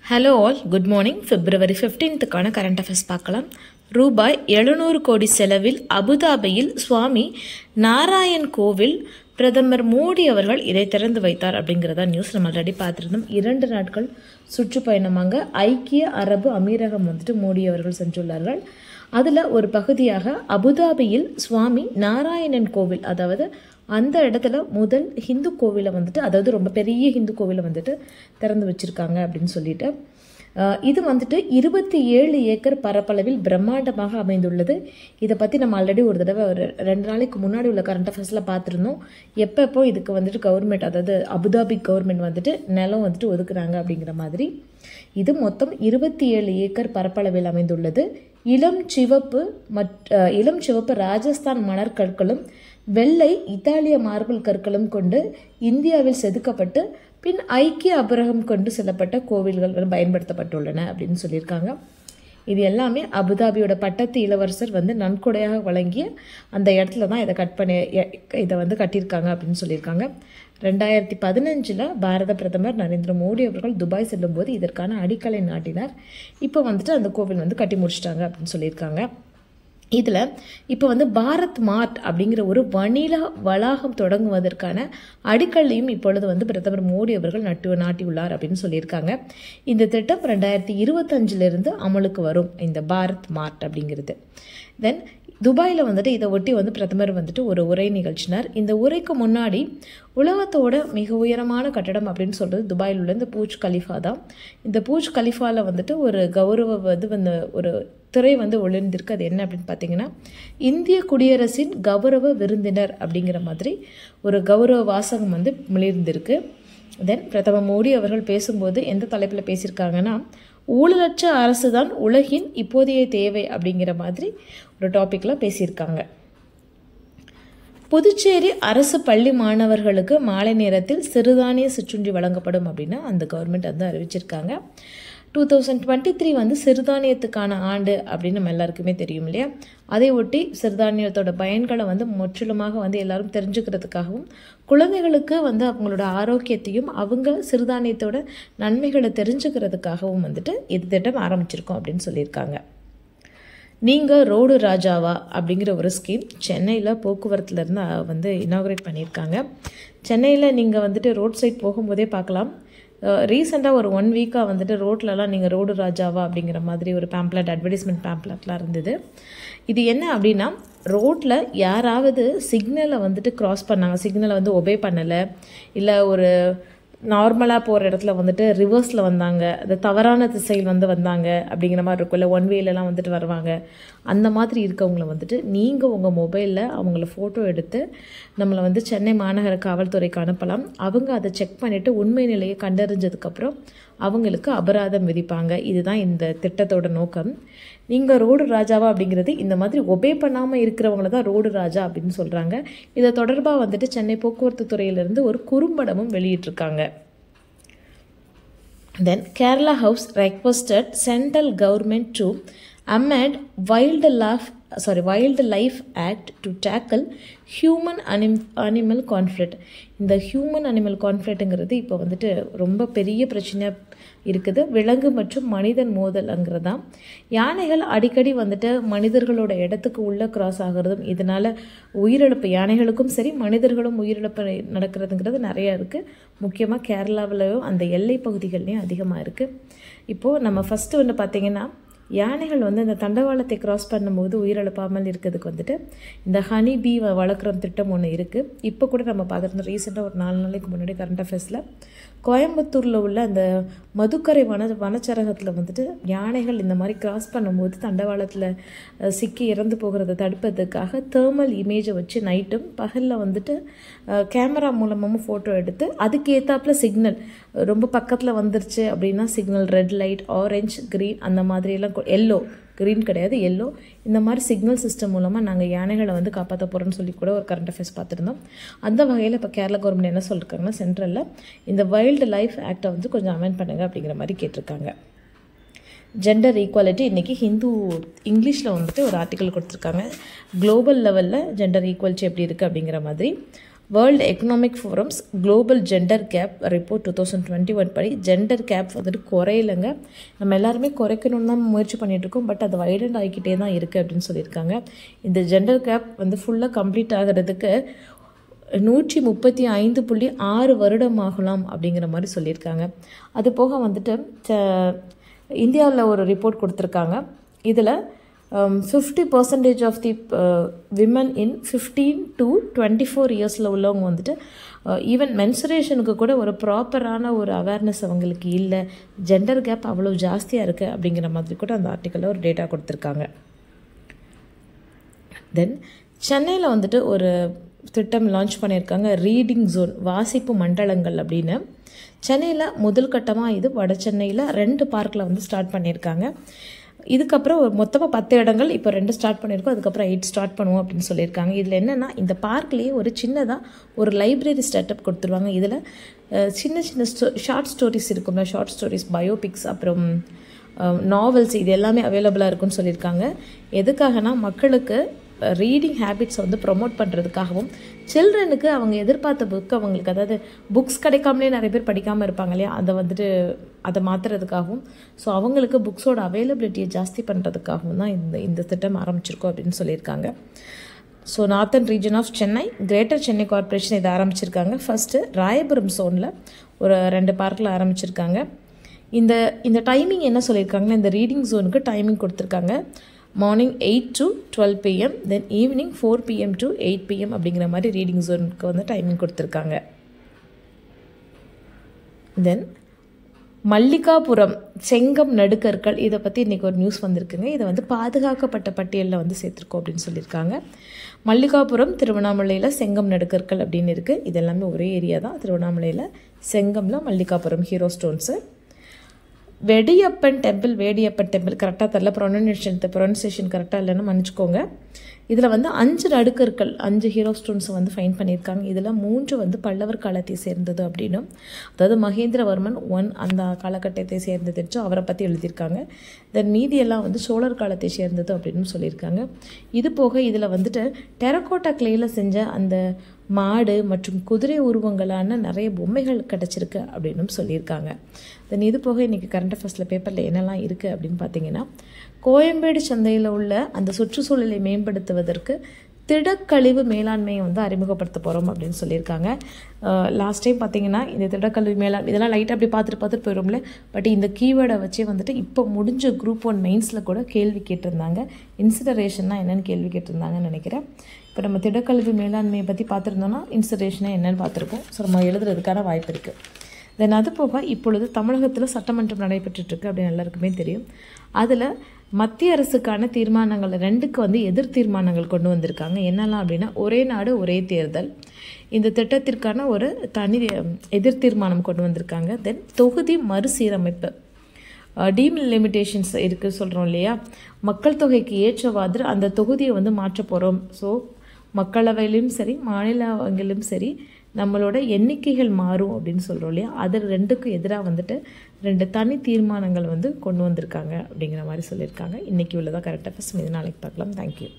Hello all, good morning. February 15க்கான current affairs பார்க்கலாம். ரூபாய் 700 கோடி செலவில் அபுதாபியில் சுவாமி நாராயண் கோவில் பிரதமர் மோடி அவர்கள் இதை திறந்து வைத்தார் அப்படிங்கிறதா நியூஸ் நம்ம ஆல்ரெடி பார்த்துருந்தோம். 2 நாட்கள் சுற்றுப்பயணமாக ஐக்கிய அரபு அமீரகம் மோடி அவர்கள் சென்றுள்ளார்கள். அதில் ஒரு பகுதியாக அபுதாபியில் சுவாமி நாராயணன் கோவில், அதாவது அந்த இடத்துல முதல் ஹிந்து கோவிலை அதாவது ரொம்ப பெரிய ஹிந்து கோவிலை திறந்து வச்சுருக்காங்க அப்படின்னு சொல்லிட்டு, இது 27 ஏக்கர் பரப்பளவில் பிரம்மாண்டமாக அமைந்துள்ளது. இதை பற்றி நம்ம ஆல்ரெடி ஒரு தடவை ஒரு 2 நாளைக்கு முன்னாடி உள்ள கரண்ட் அஃபேர்ஸில் பார்த்துருந்தோம். எப்போ இதுக்கு கவர்மெண்ட், அதாவது அபுதாபி கவர்மெண்ட் நிலம் ஒதுக்குறாங்க அப்படிங்கிற மாதிரி. இது மொத்தம் 27 ஏக்கர் பரப்பளவில் அமைந்துள்ளது. இளம் சிவப்பு ராஜஸ்தான் மணற் கற்களும் வெள்ளை இத்தாலிய மார்பிள் கற்களும் கொண்டு இந்தியாவில் செதுக்கப்பட்டு பின் ஐக்கிய அபரகம் கொண்டு செல்லப்பட்ட கோவில்கள் பயன்படுத்தப்பட்டுள்ளன அப்படின்னு சொல்லியிருக்காங்க. இது எல்லாமே அபுதாபியோட பட்டத்து இளவரசர் நன்கொடையாக வழங்கிய அந்த இடத்துல தான் இதை கட்டியிருக்காங்க அப்படின்னு சொல்லியிருக்காங்க. 2015 பாரத பிரதமர் நரேந்திர மோடி அவர்கள் துபாய் செல்லும்போது இதற்கான அடிக்கலை நாட்டினார். இப்போ அந்த கோவில் கட்டி முடிச்சிட்டாங்க அப்படின்னு சொல்லியிருக்காங்க. இதில் இப்போ பாரத் மார்ட் அப்படிங்கிற ஒரு வணிக வளாகம் தொடங்குவதற்கான அடிக்கல்லையும் இப்பொழுது பிரதமர் மோடி அவர்கள் நாட்டியுள்ளார் அப்படின்னு சொல்லியிருக்காங்க. இந்த திட்டம் 2025 அமலுக்கு வரும், இந்த பாரத் மார்ட் அப்படிங்கிறது. தென் துபாயில் இதை ஒட்டி பிரதமர் ஒரு உரை நிகழ்ச்சினார். இந்த உரைக்கு முன்னாடி உலகத்தோட மிக உயரமான கட்டடம் அப்படின்னு சொல்கிறது துபாயில் உள்ள இந்த பூஜ் கலிஃபா தான். இந்த பூஜ் கலிஃபாவில் ஒரு கௌரவ ஒரு துறை ஒளிர்ந்திருக்கு. அது என்ன அப்படின்னு பார்த்தீங்கன்னா, இந்திய குடியரசின் கௌரவ விருந்தினர் அப்படிங்கிற மாதிரி ஒரு கௌரவ வாசகம் மிளிர்ந்திருக்கு. தென் பிரதமர் மோடி அவர்கள் பேசும்போது எந்த தலைப்பில் பேசியிருக்காங்கன்னா, ஊழலற்ற அரசு தான் உலகின் இப்போதைய தேவை அப்படிங்கிற மாதிரி ஒரு டாப்பிக்கில் பேசியிருக்காங்க. புதுச்சேரி அரசு பள்ளி மாணவர்களுக்கு மாலை நேரத்தில் சிறுதானிய சிற்றுண்டி வழங்கப்படும் அப்படின்னு அந்த கவர்மெண்ட் அறிவிச்சிருக்காங்க. 2023 சிறுதானியத்துக்கான ஆண்டு அப்படின்னு நம்ம எல்லாருக்குமே தெரியும் இல்லையா? அதை ஒட்டி சிறுதானியத்தோட பயன்களை முற்றிலுமாக எல்லாரும் தெரிஞ்சுக்கிறதுக்காகவும், குழந்தைகளுக்கு அவங்களோட ஆரோக்கியத்தையும் அவங்க சிறுதானியத்தோட நன்மைகளை தெரிஞ்சுக்கிறதுக்காகவும் இது திட்டம் ஆரம்பிச்சிருக்கோம் அப்படின்னு சொல்லியிருக்காங்க. நீங்கள் ரோடு ராஜாவா அப்படிங்கிற ஒரு ஸ்கீம் சென்னையில் போக்குவரத்துலேருந்து இனாகுரேட் பண்ணியிருக்காங்க. சென்னையில் நீங்கள் ரோட் சைட் போகும்போதே பார்க்கலாம். ரீசெண்டாக ஒரு 1 வீக்காக ரோட்லலாம் நீங்கள் ரோடு ராஜாவா அப்படிங்கிற மாதிரி ஒரு அட்வர்டைஸ்மெண்ட் பேம்ப்ளெட்லாம் இருந்தது. இது என்ன அப்படின்னா, ரோட்டில் யாராவது சிக்னலை கிராஸ் பண்ணாங்க, சிக்னலை ஒபே பண்ணலை, இல்லை ஒரு நார்மலாக போகிற இடத்துல ரிவர்ஸில் வந்தாங்க, அது தவறான திசையில் வந்தாங்க அப்படிங்கிற மாதிரி இருக்கும், இல்லை 1 வேலெலாம் வருவாங்க. அந்த மாதிரி இருக்கவங்கள நீங்கள் உங்கள் மொபைலில் அவங்கள ஃபோட்டோ எடுத்து நம்மளை சென்னை மாநகர காவல்துறைக்கு அனுப்பலாம். அவங்க அதை செக் பண்ணிவிட்டு உண்மை நிலையை கண்டறிஞ்சதுக்கப்புறம் அவங்களுக்கு அபராதம் விதிப்பாங்க. இதுதான் இந்த திட்டத்தோட நோக்கம். நீங்கள் ரோடு ராஜாவா அப்படிங்கிறது இந்த மாதிரி ஒபே பண்ணாமல் இருக்கிறவங்கள தான் ரோடு ராஜா அப்படின்னு சொல்கிறாங்க. இதை தொடர்பாக சென்னை போக்குவரத்து துறையிலிருந்து ஒரு குறும்படமும் வெளியிட்டிருக்காங்க. Then Kerala House requested central government to amend Wildlife Act to tackle human animal conflict. இந்த ஹியூமன் அனிமல் கான்ஃப்ளிக்ட்டுங்கிறது இப்போ ரொம்ப பெரிய பிரச்சனையாக இருக்குது. விலங்கு மற்றும் மனிதன் மோதல்ங்கிறதான். யானைகள் அடிக்கடி மனிதர்களோட இடத்துக்கு உள்ளே கிராஸ் ஆகிறதும், இதனால் உயிரிழப்பு, யானைகளுக்கும் சரி மனிதர்களும் உயிரிழப்பு நடக்கிறதுங்கிறது நிறையா இருக்குது. முக்கியமாக கேரளாவிலையும் அந்த எல்லை பகுதிகள்லையும் அதிகமாக இருக்குது. இப்போது நம்ம ஃபஸ்ட்டு பார்த்திங்கன்னா, யானைகள் இந்த தண்டவாளத்தை கிராஸ் பண்ணும்போது உயிரிழப்பாமல் இருக்கிறதுக்கு இந்த ஹனி பீ வளர்க்குற திட்டம் ஒன்று இருக்குது. இப்போ கூட நம்ம பார்த்துருந்தோம். ரீசெண்டாக ஒரு 4 நாளைக்கு முன்னாடி கரண்ட் அஃபேர்ஸில் கோயம்புத்தூரில் உள்ள அந்த மதுக்கரை வனச்சரகத்தில் யானைகள் இந்த மாதிரி கிராஸ் பண்ணும்போது தண்டவாளத்தில் சிக்கி இறந்து போகிறத தடுப்பதற்காக தேர்மல் இமேஜை வச்சு நைட்டும் பகலில் கேமரா மூலமாகவும் ஃபோட்டோ எடுத்து அதுக்கு ஏற்றாப்பில் சிக்னல் ரொம்ப பக்கத்தில் வந்துருச்சு அப்படின்னா signal red light, orange, green அந்த மாதிரியெல்லாம், எல்லோ, க்ரீன் கிடையாது எல்லோ, இந்த மாதிரி சிக்னல் சிஸ்டம் மூலமாக நாங்கள் யானைகளை காப்பாற்ற போகிறோன்னு சொல்லி கூட ஒரு கரண்ட் அஃபேர்ஸ் பார்த்துருந்தோம். அந்த வகையில் இப்போ கேரளா கவர்மெண்ட் என்ன சொல்லியிருக்காங்கன்னா, சென்ட்ரலில் இந்த வைல்டு லைஃப் ஆக்டை கொஞ்சம் அமெண்ட் பண்ணுங்க அப்படிங்கிற மாதிரி கேட்டிருக்காங்க. ஜெண்டர் ஈக்குவாலிட்டி இன்றைக்கி இங்கிலீஷில் ஒரு ஆர்டிக்கல் கொடுத்துருக்காங்க. குளோபல் லெவலில் ஜெண்டர் ஈக்குவாலிட்டி எப்படி இருக்குது அப்படிங்கிற மாதிரி. World economic forum's global gender gap report 2021 படி ஜெண்டர் கேப் வந்துட்டு குறையிலங்க. நம்ம எல்லாருமே குறைக்கணும்னு தான் முயற்சி பண்ணிகிட்ருக்கோம். பட் அது வைடண்ட் ஆகிக்கிட்டே தான் இருக்குது அப்படின்னு சொல்லியிருக்காங்க. இந்த ஜெண்டர் கேப் வந்து ஃபுல்லாக கம்ப்ளீட் ஆகிறதுக்கு 135.6 வருடம் ஆகலாம் அப்படிங்கிற மாதிரி சொல்லியிருக்காங்க. அது போக வந்துட்டு இந்தியாவில் ஒரு ரிப்போர்ட் கொடுத்துருக்காங்க. இதில் 50% of the women in 15 to 24 இயர்ஸில் உள்ளவங்க வந்துட்டு ஈவன் மென்சுரேஷனுக்கு கூட ஒரு ப்ராப்பரான ஒரு அவேர்னஸ் அவங்களுக்கு இல்லை. ஜெண்டர் கேப் அவ்வளோ ஜாஸ்தியாக இருக்குது அப்படிங்கிற மாதிரி கூட அந்த ஆர்டிக்கலில் ஒரு டேட்டா கொடுத்துருக்காங்க. தென் சென்னையில் வந்துட்டு ஒரு திட்டம் லான்ச் பண்ணியிருக்காங்க, ரீடிங் ஜோன், வாசிப்பு மண்டலங்கள் அப்படின்னு. சென்னையில் முதல் கட்டமாக இது வட சென்னையில் 2 பார்க்கில் வந்து ஸ்டார்ட் பண்ணியிருக்காங்க. இதுக்கப்புறம் ஒரு மொத்தமாக 10 இடங்கள் இப்போ 2 ஸ்டார்ட் பண்ணியிருக்கோம், அதுக்கப்புறம் 8 ஸ்டார்ட் பண்ணுவோம் அப்படின்னு சொல்லியிருக்காங்க. இதில் என்னென்னா இந்த பார்க்லேயே ஒரு சின்னதாக ஒரு லைப்ரரி ஸ்டார்ட்அப் கொடுத்துருவாங்க. இதில் சின்ன சின்ன ஷார்ட் ஸ்டோரிஸ் இருக்கும்ல, ஷார்ட் ஸ்டோரிஸ், பயோபிக்ஸ், அப்புறம் நாவல்ஸ், இது எல்லாமே அவைலபிளாக இருக்குன்னு சொல்லியிருக்காங்க. எதுக்காகனா மக்களுக்கு ரீடிங் ஹேபிட்ஸை வந்து ப்ரொமோட் பண்ணுறதுக்காகவும், சில்ட்ரனுக்கு அவங்க எதிர்பார்த்த புக்கு அவங்களுக்கு, அதாவது புக்ஸ் கிடைக்காமலே நிறைய பேர் படிக்காமல் இருப்பாங்க இல்லையா, அதை மாற்றுறதுக்காகவும், ஸோ அவங்களுக்கு புக்ஸோட அவைலபிலிட்டியை ஜாஸ்தி பண்ணுறதுக்காகவும் தான் இந்த திட்டம் ஆரம்பிச்சிருக்கோம் அப்படின்னு சொல்லியிருக்காங்க. So northern region of Chennai, greater Chennai corporation இதை ஆரம்பிச்சிருக்காங்க. ஃபஸ்ட்டு ராயபுரம் ஜோனில் ஒரு 2 பார்க்கில் ஆரம்பிச்சிருக்காங்க. இந்த டைமிங் என்ன சொல்லியிருக்காங்கன்னா, இந்த ரீடிங் ஜோனுக்கு டைமிங் கொடுத்துருக்காங்க. Morning 8 to 12 PM, then evening 4 PM to 8 PM அப்படிங்கிற மாதிரி ரீடிங் ஜோனுக்கு வந்து டைமிங் கொடுத்துருக்காங்க. தென் மல்லிகாபுரம் செங்கம் நடுக்கற்கள், இதை பற்றி இன்றைக்கி ஒரு நியூஸ் வந்திருக்குங்க. இதை வந்து பாதுகாக்கப்பட்ட பட்டியலில் வந்து சேர்த்துருக்கோம் அப்படின்னு சொல்லியிருக்காங்க. மல்லிகாபுரம் திருவண்ணாமலையில் செங்கம் நடுக்கற்கள் அப்படின்னு இருக்குது. இது எல்லாமே ஒரே ஏரியா தான். திருவண்ணாமலையில் செங்கமில் Mallikapuram hero stones. Vediyappan temple கரெக்டாக தரல, ப்ரொனன்சியேஷன் கரெக்டாக இல்லைன்னு மன்னிச்சுக்கோங்க. இதில் வந்து 5 நடுக்கற்கள், 5 ஹீரோ ஸ்டோன்ஸை வந்து ஃபைன் பண்ணியிருக்காங்க. இதில் 3 வந்து பல்லவர் காலத்தை சேர்ந்தது அப்படின்னும், அதாவது மகேந்திரவர்மன் 1 அந்த காலகட்டத்தை சேர்ந்ததுன்னு அவரை பற்றி எழுதியிருக்காங்க. தென் மீதியெல்லாம் வந்து சோழர் காலத்தை சேர்ந்தது அப்படின்னு சொல்லியிருக்காங்க. இது போக இதில் வந்துட்டு டெரக்கோட்டா கிளேயில் செஞ்ச அந்த மாடு மற்றும் குதிரை உருவங்களான நிறைய பொம்மைகள் கிடச்சிருக்கு அப்படின்னு சொல்லியிருக்காங்க. தென் இது போக இன்றைக்கி கரண்ட் அஃபேர்ஸில் பேப்பரில் என்னெல்லாம் இருக்குது அப்படின்னு பார்த்தீங்கன்னா, கோயம்பேடு சந்தையில் உள்ள அந்த சுற்றுச்சூழலை மேம்படுத்துவதற்கு திடக்கழிவு மேலாண்மையை வந்து அறிமுகப்படுத்த போகிறோம் அப்படின்னு சொல்லியிருக்காங்க. லாஸ்ட் டைம் பார்த்தீங்கன்னா இந்த திடக்கழிவு மேலாண்மை இதெல்லாம் லைட்டாக அப்படி பார்த்துட்டு போயிடும்ல, பட் இந்த கீவேர்டை வச்சே வந்துட்டு இப்போ முடிஞ்ச Group 1 மெயின்ஸில் கூட கேள்வி கேட்டிருந்தாங்க. இன்சிடரேஷன்னா என்னென்னு கேள்வி கேட்டிருந்தாங்கன்னு நினைக்கிறேன். இப்போ நம்ம திடக்கழிவு மேலாண்மையை பற்றி பார்த்துருந்தோன்னா இன்சிடரேஷனை என்னென்னு பார்த்துருக்கோம். ஸோ நம்ம எழுதுறதுக்கான வாய்ப்பு இருக்குது. தென் அது போக இப்பொழுது தமிழகத்தில் சட்டமன்றம் நடைபெற்றுருக்கு அப்படின்னு எல்லாருக்குமே தெரியும். அதில் மத்திய அரசுக்கான தீர்மானங்கள் 2க்கு வந்து எதிர் தீர்மானங்கள் கொண்டு வந்திருக்காங்க. என்னெல்லாம் அப்படின்னா, ஒரே நாடு ஒரே தேர்தல், இந்த திட்டத்திற்கான ஒரு தனி எதிர் தீர்மானம் கொண்டு வந்திருக்காங்க. தென் தொகுதி மறுசீரமைப்பு, டீலிமிட்டேஷன்ஸ் இருக்குது சொல்கிறோம் இல்லையா, மக்கள் தொகைக்கு ஏற்றவாறு அந்த தொகுதியை வந்து மாற்ற போகிறோம். ஸோ மக்களவையிலும் சரி மாநிலங்களிலும் சரி நம்மளோட எண்ணிக்கைகள் மாறும் அப்படின்னு சொல்கிறோம் இல்லையா, அது 2க்கும் எதிராக வந்துட்டு 2 தனி தீர்மானங்கள் வந்து கொண்டு வந்திருக்காங்க அப்படிங்கிற மாதிரி சொல்லியிருக்காங்க. இன்றைக்கி உள்ளதாக கரெக்டாக ஃபஸ்ட் மீது நாளைக்கு பார்க்கலாம். தேங்க்யூ.